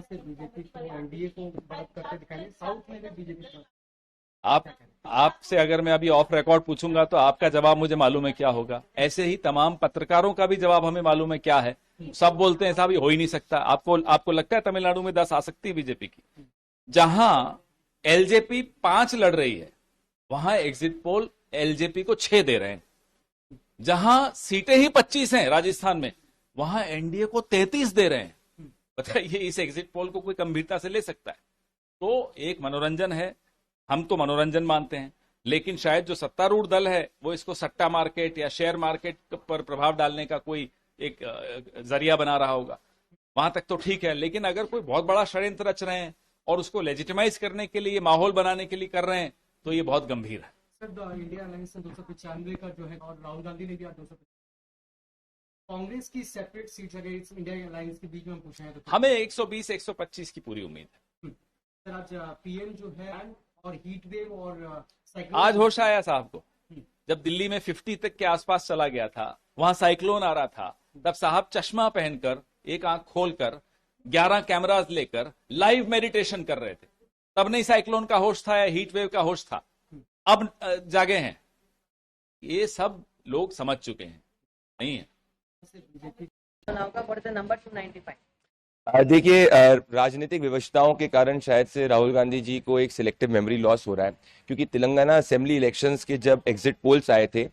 से बीजेपी को एनडीए को बढ़त करते दिखाई, साउथ में भी बीजेपी। आप आपसे अगर मैं अभी ऑफ रिकॉर्ड पूछूंगा तो आपका जवाब मुझे मालूम है क्या होगा। ऐसे ही तमाम पत्रकारों का भी जवाब हमें मालूम है क्या है। सब बोलते हैं साहब ये हो ही नहीं सकता। आपको लगता है तमिलनाडु में 10 आ सकती है बीजेपी की? जहां एलजेपी 5 लड़ रही है वहां एग्जिट पोल एलजेपी को 6 दे रहे हैं। जहां सीटें ही 25 हैं राजस्थान में, वहां एनडीए को 33 दे रहे हैं। बताइए इस एग्जिट पोल को कोई गंभीरता से ले सकता है? तो एक मनोरंजन है, हम तो मनोरंजन मानते हैं, लेकिन शायद जो सत्तारूढ़ दल है वो इसको सट्टा मार्केट या शेयर मार्केट पर प्रभाव डालने का कोई एक जरिया बना रहा होगा। वहां तक तो ठीक है, लेकिन अगर कोई बहुत बड़ा षड्यंत्र रच रहे हैं और उसको लेजिटिमाइज करने के लिए, माहौल बनाने के लिए कर रहे हैं, तो ये बहुत गंभीर है। सर इंडिया अलायंस ने 295 का जो है, और राहुल गांधी ने भी आज 295, कांग्रेस की सेपरेट सीट अगर इस इंडिया अलायंस के बीच में हम पूछे हैं तो हमें 120 125 की पूरी उम्मीद है। सर आज पीएम जो है और हीट वेव और आज होश आया साहब को, जब दिल्ली में 50 तक के आसपास चला गया था, वहां साइक्लोन आ रहा था, तब साहब चश्मा पहनकर, एक आंख खोलकर, 11 कैमरास लेकर लाइव मेडिटेशन कर रहे थे। तब नहीं साइक्लोन का होश था या हीट वेव का होश था, अब जागे हैं। ये सब लोग समझ चुके हैं, नहीं है। चुनाव का बढ़ते नंबर 295। देखिए, राजनीतिक विवशताओं के कारण शायद से राहुल गांधी जी को एक सिलेक्टिव मेमोरी लॉस हो रहा है, क्योंकि तेलंगाना असेंबली इलेक्शंस के जब एग्जिट पोल्स आए थे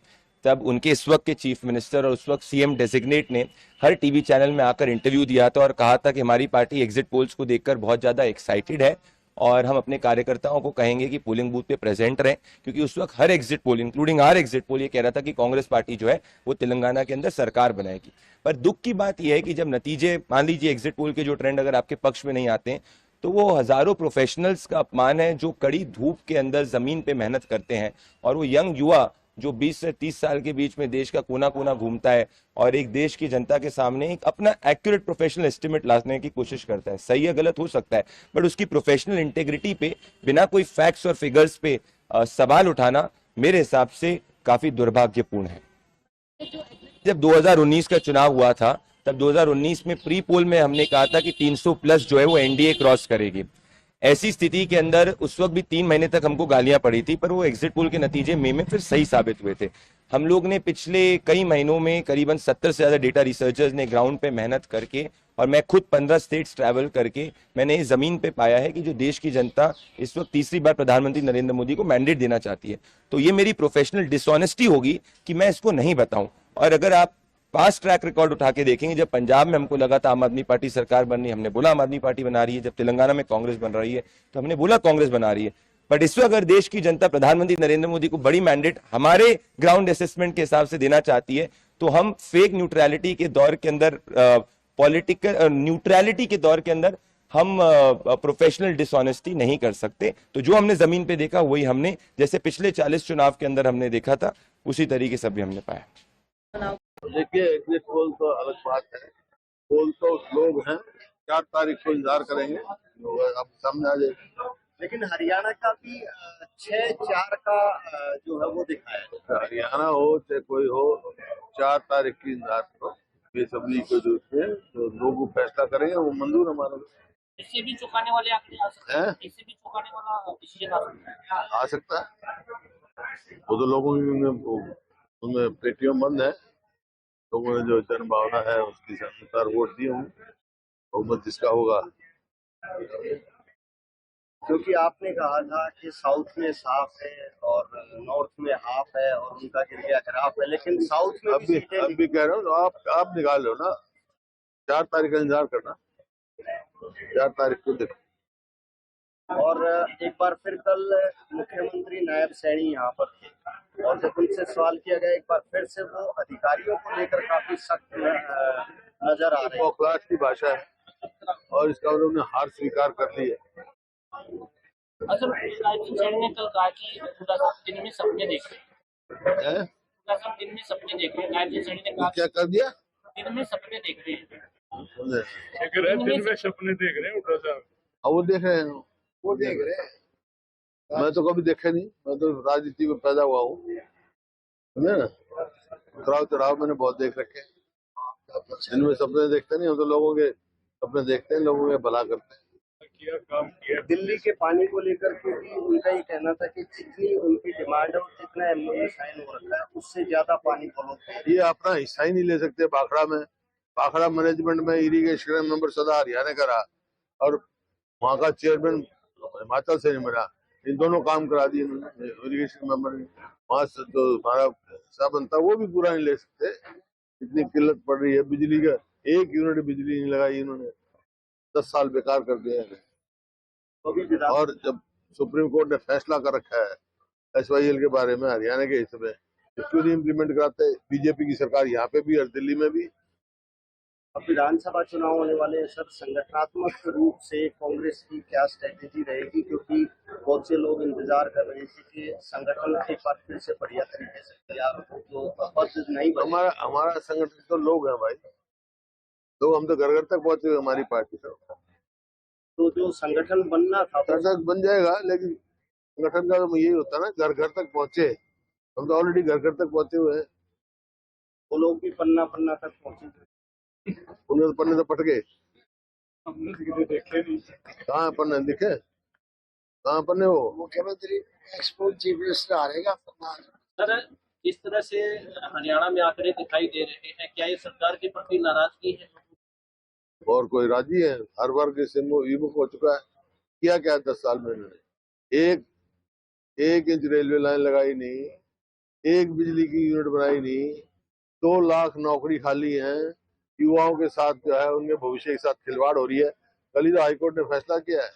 तब उनके इस वक्त के चीफ मिनिस्टर और उस वक्त सीएम डेजिग्नेट ने हर टीवी चैनल में आकर इंटरव्यू दिया था और कहा था कि हमारी पार्टी एग्जिट पोल्स को देखकर बहुत ज्यादा एक्साइटेड है और हम अपने कार्यकर्ताओं को कहेंगे कि पोलिंग बूथ पे प्रेजेंट रहें, क्योंकि उस वक्त हर exit poll including our exit poll ये कह रहा था कि कांग्रेस पार्टी जो है वो तेलंगाना के अंदर सरकार बनाएगी। पर दुख की बात यह है कि जब नतीजे, मान लीजिए एग्जिट पोल के जो ट्रेंड अगर आपके पक्ष में नहीं आते हैं, तो वो हजारों प्रोफेशनल्स का अपमान है जो कड़ी धूप के अंदर जमीन पे मेहनत करते हैं, और वो यंग युवा जो 20 से 30 साल के बीच में देश का कोना कोना घूमता है और एक देश की जनता के सामने एक अपना एक्यूरेट प्रोफेशनल एस्टिमेट लाने की कोशिश करता है। सही है गलत हो सकता है, बट उसकी प्रोफेशनल इंटेग्रिटी पे बिना कोई फैक्ट्स और फिगर्स पे सवाल उठाना मेरे हिसाब से काफी दुर्भाग्यपूर्ण है। जब 2019 का चुनाव हुआ था तब 2019 में प्री पोल में हमने कहा था कि 300 प्लस जो है वो एनडीए क्रॉस करेगी। ऐसी स्थिति के अंदर उस वक्त भी 3 महीने तक हमको गालियां पड़ी थी, पर वो एग्जिट पोल के नतीजे मई में फिर सही साबित हुए थे। हम लोग ने पिछले कई महीनों में करीबन 70 से ज्यादा डेटा रिसर्चर्स ने ग्राउंड पे मेहनत करके, और मैं खुद 15 स्टेट्स ट्रैवल करके मैंने इस जमीन पे पाया है कि जो देश की जनता इस वक्त तीसरी बार प्रधानमंत्री नरेंद्र मोदी को मैंडेट देना चाहती है। तो ये मेरी प्रोफेशनल डिसऑनेस्टी होगी कि मैं इसको नहीं बताऊं। और अगर आप पास्ट ट्रैक रिकॉर्ड उठा के देखेंगे, जब पंजाब में हमको लगा था आम आदमी पार्टी सरकार बन रही है, हमने बोला आम आदमी पार्टी बना रही है। जब तेलंगाना में कांग्रेस बन रही है तो हमने बोला कांग्रेस बना रही है। बट इस वक्त अगर देश की जनता प्रधानमंत्री नरेंद्र मोदी को बड़ी मैंडेट हमारे ग्राउंड असेसमेंट के हिसाब से देना चाहती है, तो हम फेक न्यूट्रलिटी के दौर के अंदर, पॉलिटिकल न्यूट्रलिटी के दौर के अंदर हम प्रोफेशनल डिसऑनेस्टी नहीं कर सकते। तो जो हमने जमीन पे देखा वही हमने, जैसे पिछले 40 चुनाव के अंदर हमने देखा था, उसी तरीके से भी हमने पाया। देखिए, एग्जिट पोल तो अलग बात है, पोल तो लोग हैं, 4 तारीख को इंतजार करेंगे, अब सामने आ जाएगा। लेकिन हरियाणा का भी 6-4 का जो है वो दिखाया है। हरियाणा हो चाहे कोई हो, 4 तारीख की इंतजार करो। असेंबली को जो लोग फैसला करेंगे वो मंजूर हमारा। इससे भी चुकाने वाले आगे आ सकते हैं, इससे भी चुकाने वाला डिसीजन आ सकता है। वो तो लोगों की उनमें पेटियां बंद है, लोगों ने जो जन भावना है उसके अनुसार वोट दिए होंगे, बहुमत जिसका होगा। क्योंकि आपने कहा था कि साउथ में साफ है और नॉर्थ में हाफ है और उनका गिर गया ग्राफ है, लेकिन साउथ में अब भी कह रहे हो, आप निकाल लो ना, 4 तारीख का इंतजार करना, 4 तारीख को देखो। और एक बार फिर कल मुख्यमंत्री नायब सैनी यहाँ पर थे और जब उनसे सवाल किया गया, एक बार फिर से वो अधिकारियों को लेकर काफी सख्त नजर आ रहे हैं। बौखलाहट की भाषा है और इसका उन्होंने हार स्वीकार कर ली है। अच्छा, नायब सैनी ने कल कहा कि दिन में सपने देख रहे हैं, दिन में सपने देख रहे हैं। नायब सैनी ने कहा क्या कर दिया? दिन में सपने देख रहे हैं, दिन में सपने देख रहे हैं। वो देख रहे हैं, वो देख रहे हैं। मैं तो कभी देखा नहीं, मैं तो राजनीति में पैदा हुआ हूँ, समझे ना। उतराव चढ़ाव मैंने बहुत देख रखे हैं। दिन में सपने देखते नहीं, हम तो लोगों के अपने देखते हैं, लोगों के भला करते हैं। दिल्ली के पानी को लेकर क्योंकि उनका ये कहना था कि जितनी उनकी डिमांड है और जितना एमओयू साइन हो रखा है उससे ज्यादा पानी को लोग दे रहे हैं। ये अपना हिस्सा ही नहीं ले सकते। भाखड़ा मैनेजमेंट में इरिगेशन मेंबर सदा हरियाणा का रहा और वहाँ का चेयरमैन हिमाचल से नहीं मिला। इन दोनों काम करा दिए इन्होंने, इरिगेशन मेंबर ने। वहाँ से जो हमारा हिस्सा बनता वो भी पूरा नहीं ले सकते। इतनी किल्लत पड़ रही है बिजली का, 1 यूनिट बिजली नहीं लगाई इन्होंने। 10 साल बेकार कर दिया है। और जब सुप्रीम कोर्ट ने फैसला कर रखा है SYL के बारे में हरियाणा के हिस्से में, इसको नहीं इम्प्लीमेंट कराते। बीजेपी की सरकार यहाँ पे भी और दिल्ली में भी। अब विधानसभा चुनाव होने वाले हैं सर, संगठनात्मक रूप से कांग्रेस की क्या स्ट्रेटेजी रहेगी, क्योंकि बहुत से लोग इंतजार कर रहे थे कि संगठन एक बार फिर से बढ़िया तरीके से तैयार हो, तो पद नहीं बने। हमारा संगठन तो लोग हैं भाई, तो हम तो घर घर तक पहुंचे हुए हमारी पार्टी से। तो जो संगठन बनना था घर तक बन जाएगा, लेकिन संगठन का तो यही होता है ना, घर घर तक पहुंचे। हम तो ऑलरेडी घर घर तक पहुंचे हुए हैं। वो लोग भी पन्ना पन्ना तक पहुंचे, उन्हें तो पन्ने तो पट गए। कहाँ पन्ने दिखे? कहाँ पन्ने? वो मुख्यमंत्री एक्सपोर्ट चीफ मिनिस्टर हारेगा। सर, इस तरह से हरियाणा में आंकड़े दिखाई दे रहे हैं, क्या ये सरकार के प्रति नाराजगी है? और कोई राजी है? हर वर्ग से विमुख हो चुका है। किया क्या 10 साल में इन्होंने? एक इंच रेलवे लाइन लगाई नहीं, एक बिजली की यूनिट बनाई नहीं, 2 लाख नौकरी खाली है। युवाओं के साथ जो है उनके भविष्य के साथ खिलवाड़ हो रही है। कल ही तो हाईकोर्ट ने फैसला किया है